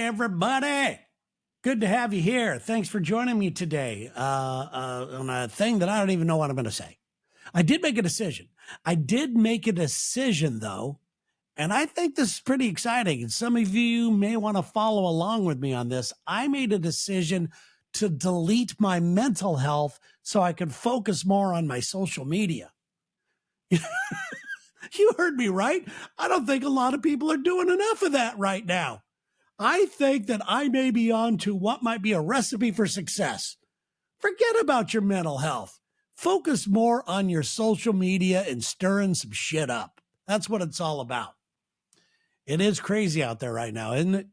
everybody. Good to have you here. Thanks for joining me today on a thing that I don't even know what I'm going to say. I did make a decision. Though, and I think this is pretty exciting. And some of you may want to follow along with me on this. I made a decision to delete my mental health so I could focus more on my social media. You heard me right. I don't think a lot of people are doing enough of that right now. I think that I may be on to what might be a recipe for success. Forget about your mental health. Focus more on your social media and stirring some shit up. That's what it's all about. It is crazy out there right now, isn't it?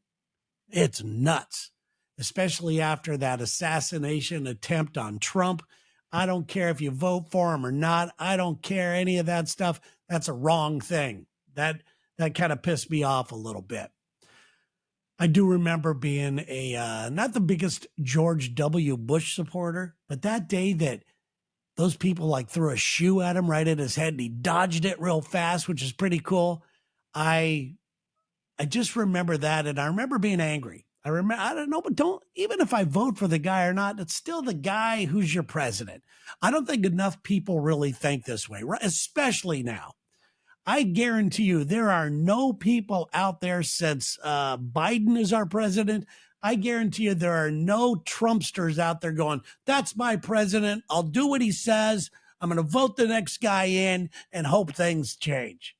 It's nuts, especially after that assassination attempt on Trump. I don't care if you vote for him or not. I don't care any of that stuff. That's a wrong thing. That kind of pissed me off a little bit. I do remember being not the biggest George W. Bush supporter, but that day that those people like threw a shoe at him right at his head and he dodged it real fast, which is pretty cool. I just remember that, and I remember being angry. I don't know, but even if I vote for the guy or not, it's still the guy who's your president. I don't think enough people really think this way, right? Especially now. I guarantee you there are no people out there since Biden is our president. I guarantee you there are no Trumpsters out there going, that's my president. I'll do what he says. I'm going to vote the next guy in and hope things change.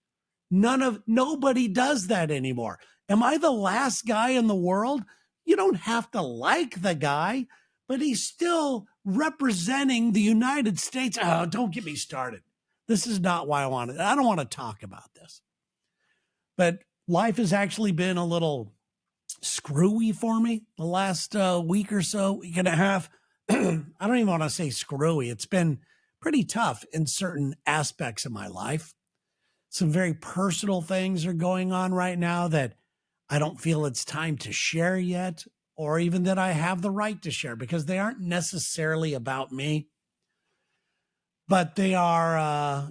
Nobody does that anymore. Am I the last guy in the world? You don't have to like the guy, but he's still representing the United States. Oh, don't get me started. This is not why I don't want to talk about this. But life has actually been a little screwy for me the last week or so, week and a half. I don't even want to say screwy. It's been pretty tough in certain aspects of my life. Some very personal things are going on right now that I don't feel it's time to share yet, or even that I have the right to share, because they aren't necessarily about me. But they are,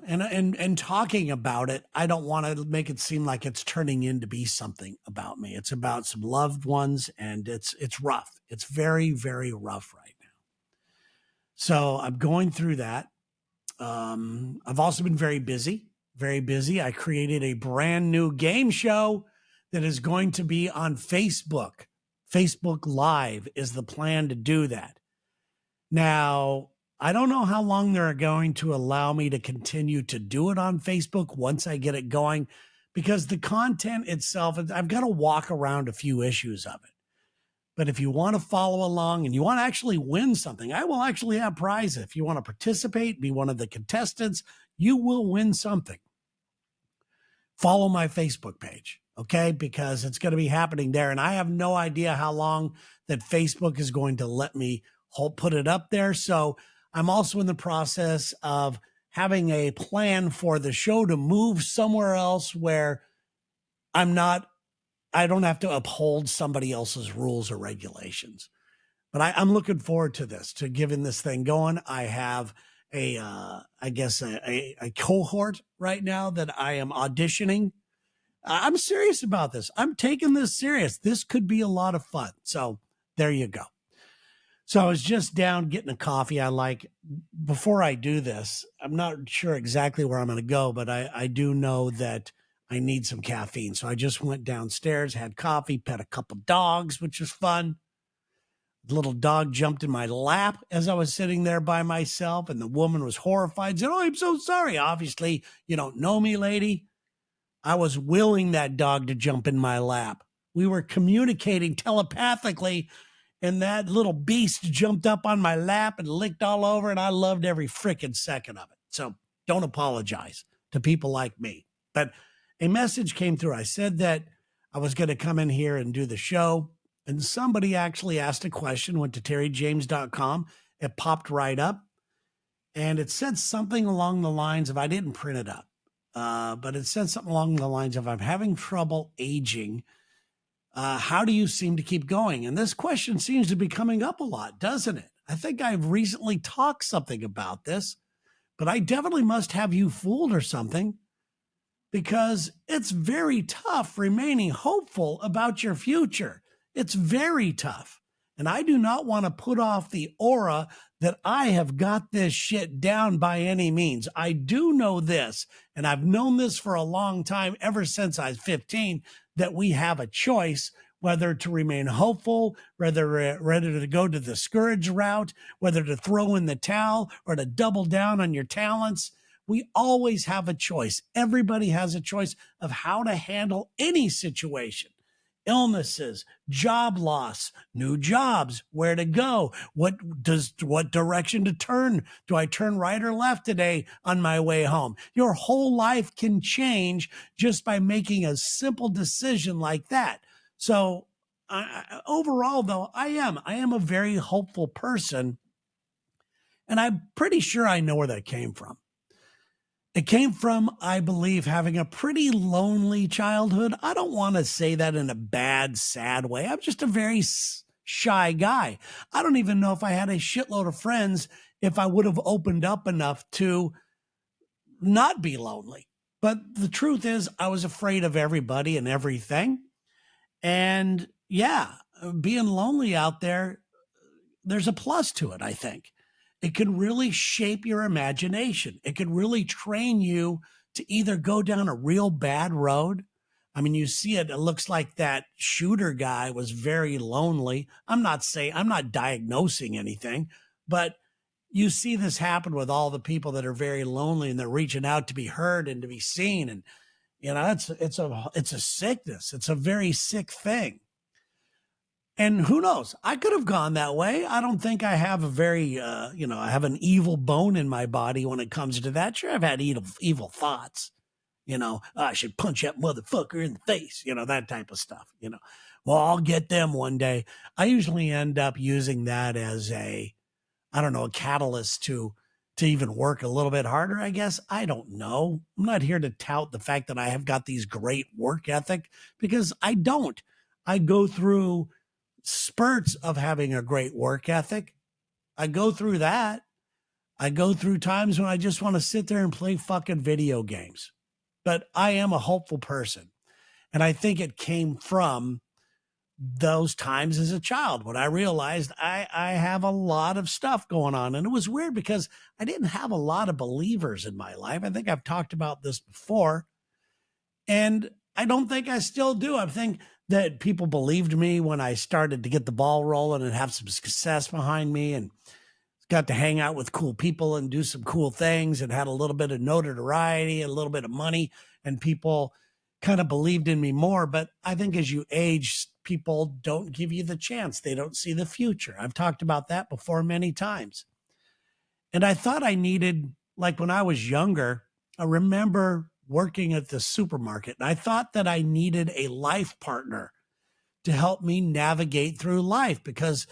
and talking about it, I don't want to make it seem like it's turning in to be something about me. It's about some loved ones, and it's rough. It's very, very rough right now. So I'm going through that. I've also been very busy, very busy. I created a brand new game show that is going to be on Facebook. Facebook Live is the plan to do that. Now, I don't know how long they're going to allow me to continue to do it on Facebook once I get it going, because the content itself, I've got to walk around a few issues of it. But if you want to follow along and you want to actually win something, I will actually have prizes. If you want to participate, be one of the contestants, you will win something. Follow my Facebook page, okay? Because it's going to be happening there. And I have no idea how long that Facebook is going to let me put it up there. So I'm also in the process of having a plan for the show to move somewhere else where I don't have to uphold somebody else's rules or regulations. But I'm looking forward to this, to getting this thing going. I have a cohort right now that I am auditioning. I'm serious about this. I'm taking this serious. This could be a lot of fun. So there you go. So I was just down getting a coffee. Before I do this, I'm not sure exactly where I'm going to go, but I do know that I need some caffeine. So I just went downstairs, had coffee, pet a couple dogs, which was fun. The little dog jumped in my lap as I was sitting there by myself, and the woman was horrified, said, "Oh, I'm so sorry. Obviously, you don't know me, lady." I was willing that dog to jump in my lap. We were communicating telepathically, and that little beast jumped up on my lap and licked all over, and I loved every frickin' second of it. So don't apologize to people like me. But a message came through. I said that I was going to come in here and do the show, and somebody actually asked a question, went to terryjames.com. It popped right up, and it said something along the lines of, I didn't print it up, but it said something along the lines of, I'm having trouble aging. How do you seem to keep going? And this question seems to be coming up a lot, doesn't it? I think I've recently talked something about this, but I definitely must have you fooled or something, because it's very tough remaining hopeful about your future. It's very tough. And I do not want to put off the aura that I have got this shit down by any means. I do know this, and I've known this for a long time, ever since I was 15, that we have a choice whether to remain hopeful, whether to go to the scourge route, whether to throw in the towel or to double down on your talents. We always have a choice. Everybody has a choice of how to handle any situation. Illnesses, job loss, new jobs, where to go, what direction to turn? Do I turn right or left today on my way home? Your whole life can change just by making a simple decision like that. So overall, though, I am a very hopeful person, and I'm pretty sure I know where that came from. It came from, I believe, having a pretty lonely childhood. I don't want to say that in a bad, sad way. I'm just a very shy guy. I don't even know if I had a shitload of friends if I would have opened up enough to not be lonely. But the truth is, I was afraid of everybody and everything. And yeah, being lonely out there, there's a plus to it, I think. It can really shape your imagination. It can really train you to either go down a real bad road. I mean, you see it, it looks like that shooter guy was very lonely. I'm not diagnosing anything, but you see this happen with all the people that are very lonely and they're reaching out to be heard and to be seen. And, it's a sickness. It's a very sick thing. And who knows? I could have gone that way. I don't think I have a very, I have an evil bone in my body when it comes to that. Sure, I've had evil thoughts. I should punch that motherfucker in the face. That type of stuff. Well, I'll get them one day. I usually end up using that as a catalyst to even work a little bit harder. I guess I don't know. I'm not here to tout the fact that I have got these great work ethic because I don't. I go through spurts of having a great work ethic. I go through that. I go through times when I just want to sit there and play fucking video games. But I am a hopeful person. And I think it came from those times as a child when I realized I have a lot of stuff going on. And it was weird because I didn't have a lot of believers in my life. I think I've talked about this before. And I don't think I still do. I think that people believed me when I started to get the ball rolling and have some success behind me and got to hang out with cool people and do some cool things and had a little bit of notoriety, a little bit of money, and people kind of believed in me more. But I think as you age, people don't give you the chance. They don't see the future. I've talked about that before many times. And I thought I needed, like when I was younger, I remember working at the supermarket, and I thought that I needed a life partner to help me navigate through life because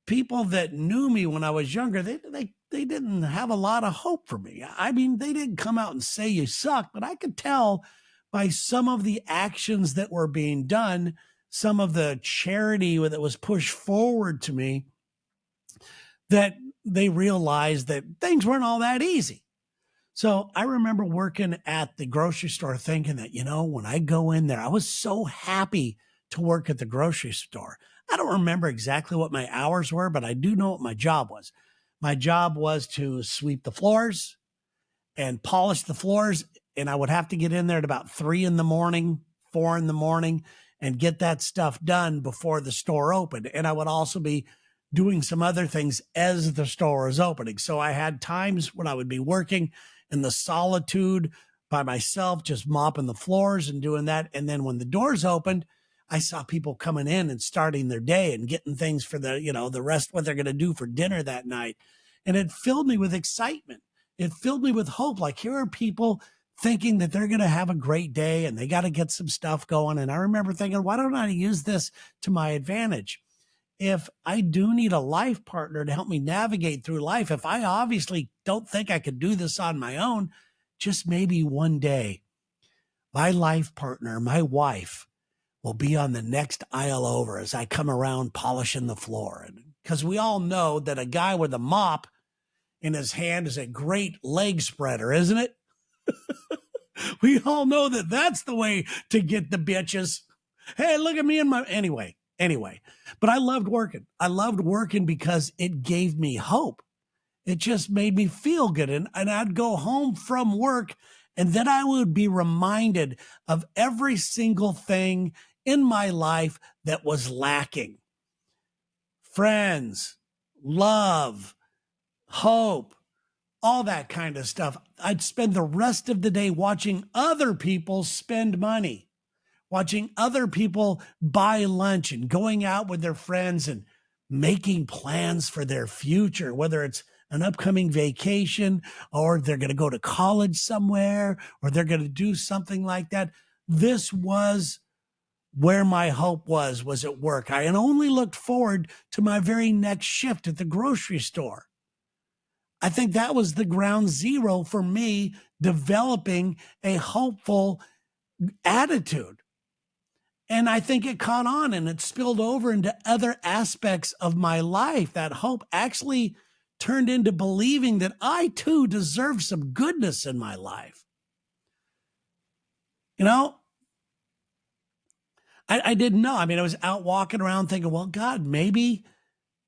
people that knew me when I was younger, they didn't have a lot of hope for me. I mean, they didn't come out and say you suck, but I could tell by some of the actions that were being done, some of the charity that was pushed forward to me, that they realized that things weren't all that easy. So I remember working at the grocery store thinking that, when I go in there, I was so happy to work at the grocery store. I don't remember exactly what my hours were, but I do know what my job was. My job was to sweep the floors and polish the floors. And I would have to get in there at about 3 a.m, 4 a.m, and get that stuff done before the store opened. And I would also be doing some other things as the store is opening. So I had times when I would be working in the solitude by myself, just mopping the floors and doing that. And then when the doors opened, I saw people coming in and starting their day and getting things for the rest, what they're going to do for dinner that night. And it filled me with excitement. It filled me with hope. Like, here are people thinking that they're going to have a great day and they got to get some stuff going. And I remember thinking, why don't I use this to my advantage? If I do need a life partner to help me navigate through life, if I obviously don't think I could do this on my own, just maybe one day, my life partner, my wife, will be on the next aisle over as I come around polishing the floor. Because we all know that a guy with a mop in his hand is a great leg spreader, isn't it? We all know that that's the way to get the bitches. Hey, look at me and my... Anyway, Anyway, but I loved working. I loved working because it gave me hope. It just made me feel good. And I'd go home from work and then I would be reminded of every single thing in my life that was lacking: friends, love, hope, all that kind of stuff. I'd spend the rest of the day watching other people spend money, watching other people buy lunch and going out with their friends and making plans for their future, whether it's an upcoming vacation or they're going to go to college somewhere or they're going to do something like that. This was where my hope was at work. I had only looked forward to my very next shift at the grocery store. I think that was the ground zero for me developing a hopeful attitude. And I think it caught on and it spilled over into other aspects of my life. That hope actually turned into believing that I too deserve some goodness in my life. You know, I didn't know. I mean, I was out walking around thinking, well, God, maybe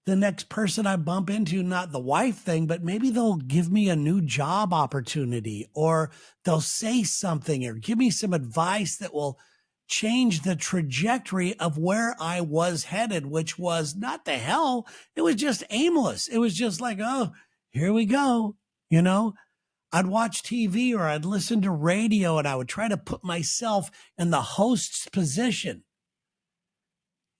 the next person I bump into, not the wife thing, but maybe they'll give me a new job opportunity or they'll say something or give me some advice that will change the trajectory of where I was headed, which was not the hell. It was just aimless. It was just like, oh, here we go. You know, I'd watch TV or I'd listen to radio and I would try to put myself in the host's position.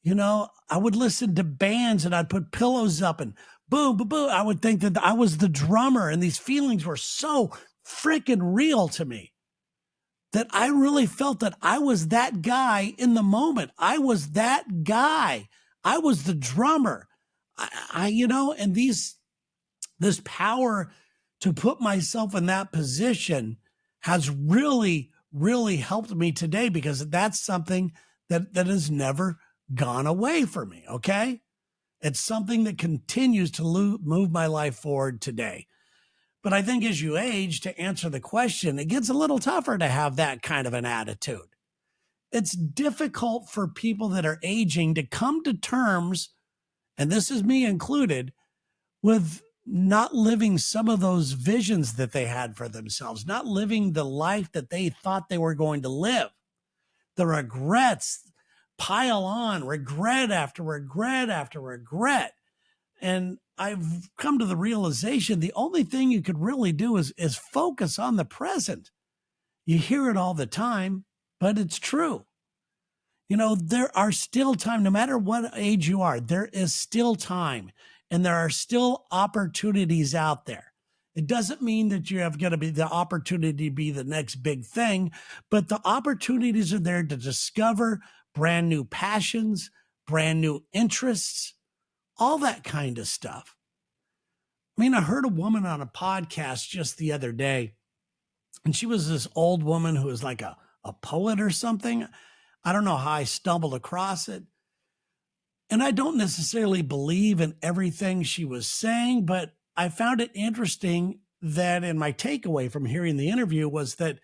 You know, I would listen to bands and I'd put pillows up and boom, boom, boom. I would think that I was the drummer and these feelings were so freaking real to me that I really felt that I was that guy in the moment. I was that guy. I was the drummer. And this power to put myself in that position has really, really helped me today because that's something that has never gone away for me. Okay. It's something that continues to move my life forward today. But I think as you age, to answer the question, it gets a little tougher to have that kind of an attitude. It's difficult for people that are aging to come to terms, and this is me included, with not living some of those visions that they had for themselves, not living the life that they thought they were going to live. The regrets pile on, regret after regret after regret. And I've come to the realization the only thing you could really do is focus on the present. You hear it all the time, but it's true. You know, there are still time, no matter what age you are, there is still time and there are still opportunities out there. It doesn't mean that you have got to be the opportunity to be the next big thing, but the opportunities are there to discover brand new passions, brand new interests, all that kind of stuff. I mean, I heard a woman on a podcast just the other day, and she was this old woman who was like a poet or something. I don't know how I stumbled across it. And I don't necessarily believe in everything she was saying, but I found it interesting that, and my takeaway from hearing the interview was that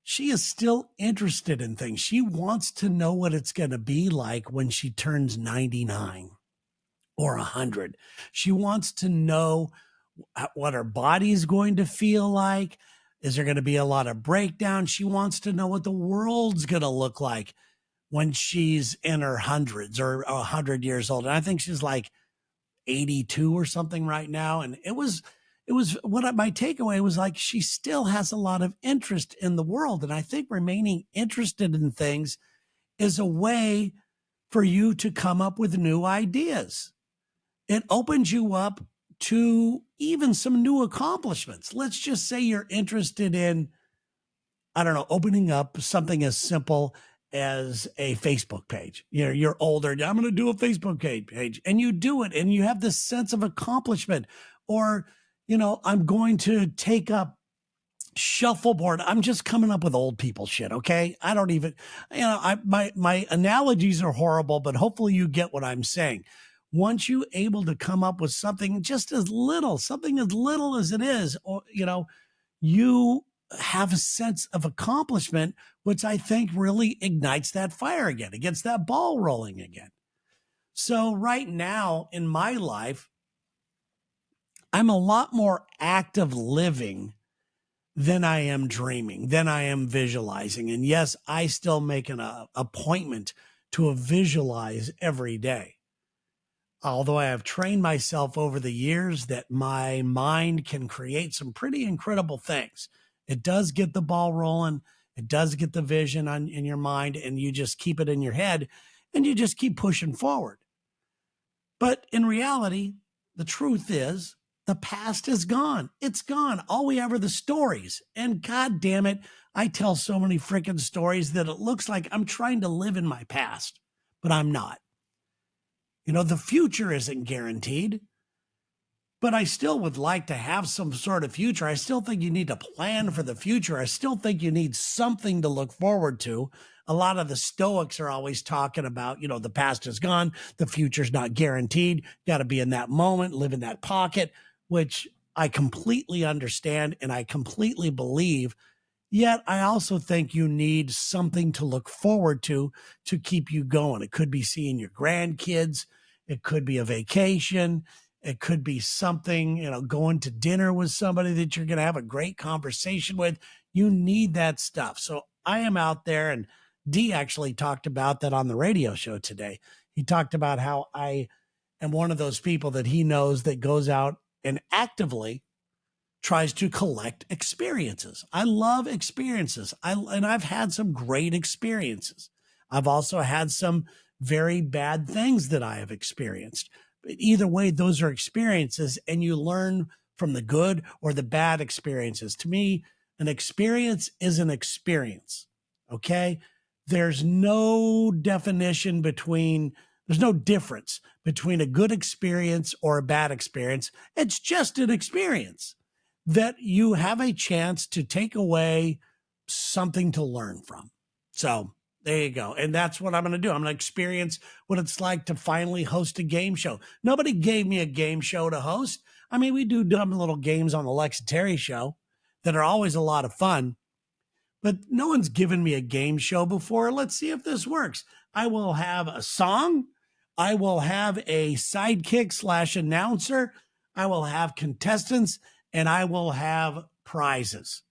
she is still interested in things. She wants to know what it's going to be like when she turns 99 or 100. She wants to know what her body's going to feel like. Is there going to be a lot of breakdown? She wants to know what the world's going to look like when she's in her hundreds or 100 years old. And I think she's like 82 or something right now. And it was my takeaway was like, she still has a lot of interest in the world. And I think remaining interested in things is a way for you to come up with new ideas. It opens you up to even some new accomplishments. Let's just say you're interested in, I don't know, opening up something as simple as a Facebook page. You know, you're older. I'm going to do a Facebook page, and you do it, and you have this sense of accomplishment. Or, you know, I'm going to take up shuffleboard. I'm just coming up with old people shit. Okay, I don't even, my analogies are horrible, but hopefully you get what I'm saying. Once you able to come up with something just something as little as it is, or, you know, you have a sense of accomplishment, which I think really ignites that fire again. It gets that ball rolling again. So right now in my life, I'm a lot more active living than I am dreaming, than I am visualizing. And yes, I still make an appointment to visualize every day. Although I have trained myself over the years that my mind can create some pretty incredible things. It does get the ball rolling. It does get the vision in your mind, and you just keep it in your head and you just keep pushing forward. But in reality, the truth is the past is gone. It's gone. All we have are the stories. And God damn it, I tell so many freaking stories that it looks like I'm trying to live in my past, but I'm not. You know, the future isn't guaranteed, but I still would like to have some sort of future. I still think you need to plan for the future. I still think you need something to look forward to. A lot of the Stoics are always talking about, the past is gone, the future's not guaranteed. Got to be in that moment, live in that pocket, which I completely understand and I completely believe. Yet I also think you need something to look forward to keep you going. It could be seeing your grandkids. It could be a vacation. It could be something, going to dinner with somebody that you're going to have a great conversation with. You need that stuff. So I am out there, and Dee actually talked about that on the radio show today. He talked about how I am one of those people that he knows that goes out and actively tries to collect experiences. I love experiences. And I've had some great experiences. I've also had some very bad things that I have experienced. But either way, those are experiences, and you learn from the good or the bad experiences. To me, an experience is an experience. Okay. There's no definition between, there's no difference between a good experience or a bad experience. It's just an experience that you have a chance to take away something to learn from. So there you go. And that's what I'm going to do. I'm going to experience what it's like to finally host a game show. Nobody gave me a game show to host. I mean, we do dumb little games on the Lex and Terry show that are always a lot of fun, but no one's given me a game show before. Let's see if this works. I will have a song. I will have a sidekick / announcer. I will have contestants, and I will have prizes.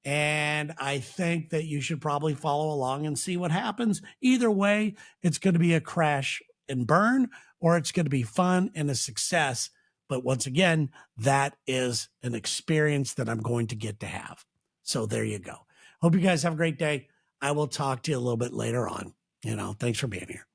And I think that you should probably follow along and see what happens. Either way, it's going to be a crash and burn, or it's going to be fun and a success. But once again, that is an experience that I'm going to get to have. So there you go. Hope you guys have a great day. I will talk to you a little bit later on. Thanks for being here.